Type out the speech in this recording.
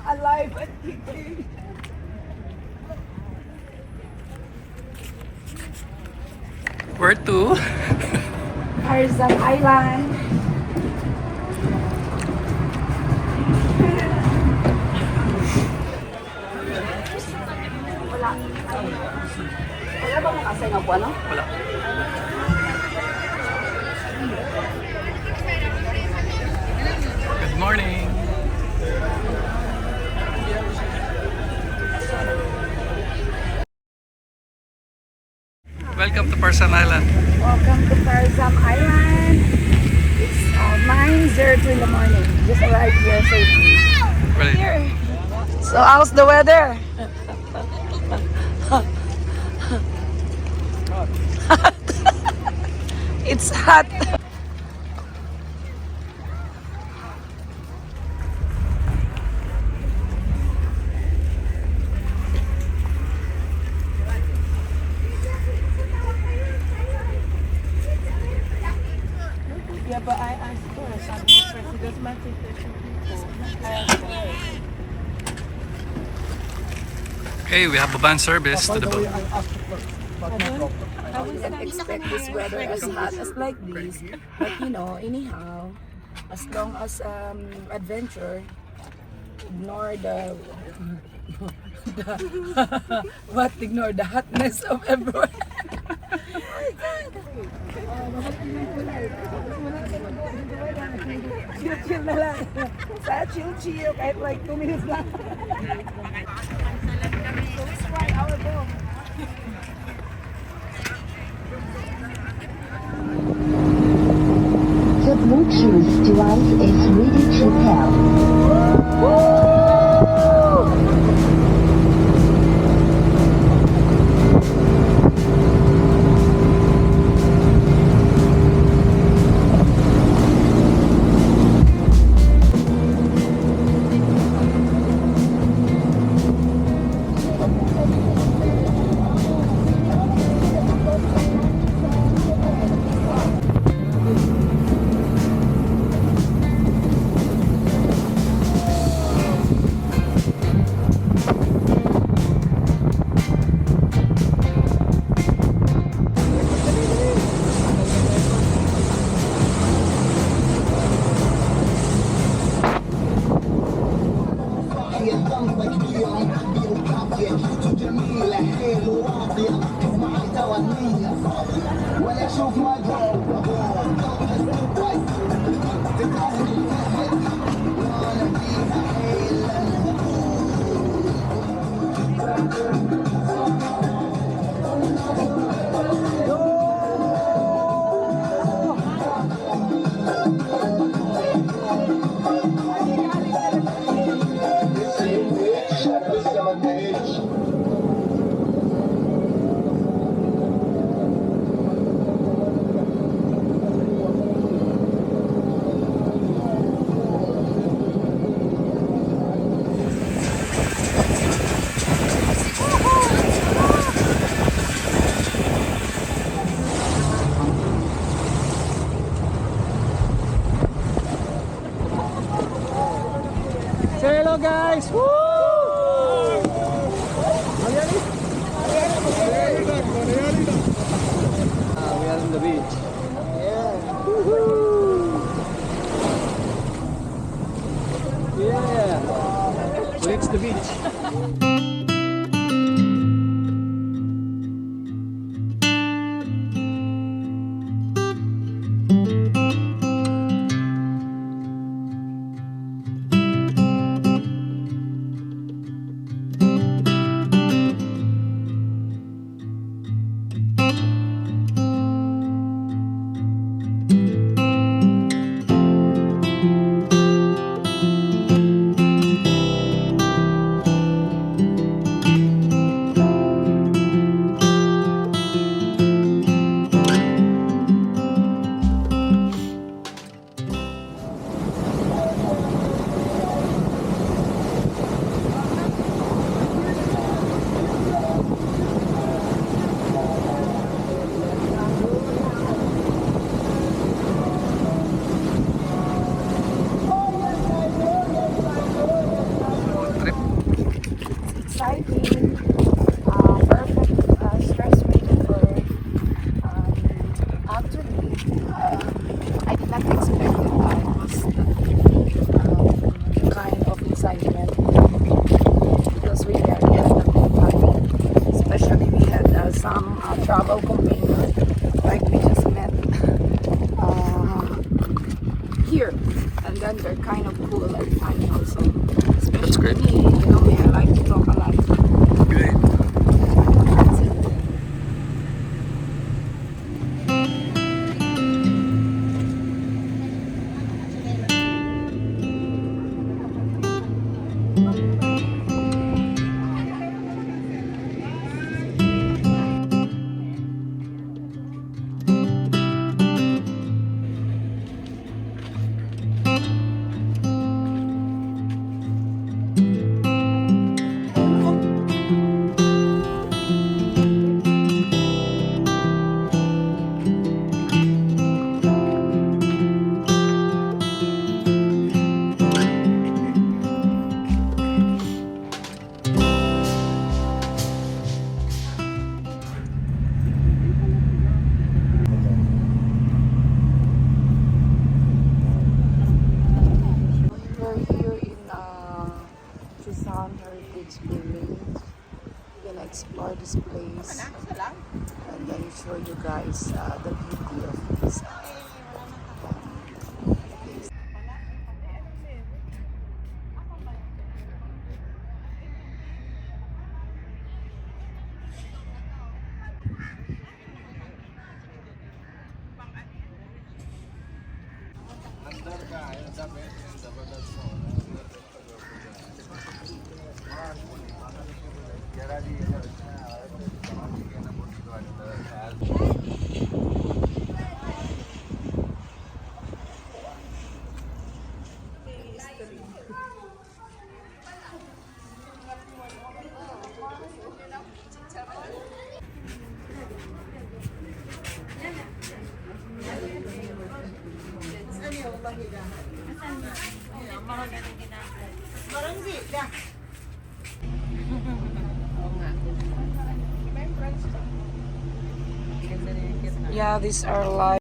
alive and kicking. Where to? Farasan Island. Wala bang asay na buwan, no? Wala. Good morning. Welcome to Farasan Island. Welcome to Farasan Island. It's 9:02 in the morning. Just arrived here safely. Right. Here. So how's the weather? It's hot. Yeah, but I asked her, something first. It doesn't matter if there's two people. I asked her. Okay, we have a van service to the boat. I didn't expect this weather as hot as like this. But you know, anyhow, as long as adventure, ignore the what? Ignore the hotness of everyone. Chill na lang. Sa chill, kahit like 2 minutes lang. So it's 1 hour ago. The Bluetooth device is ready to pair. Say hello, guys! Woo! We are on the beach. Yeah. So it's the beach. Great. Me, you know me, I like to talk a lot. Great. That's it. We're here in Jazan Heritage Village. We're gonna explore this place and then show you guys the beauty of this place. Yeah, these are like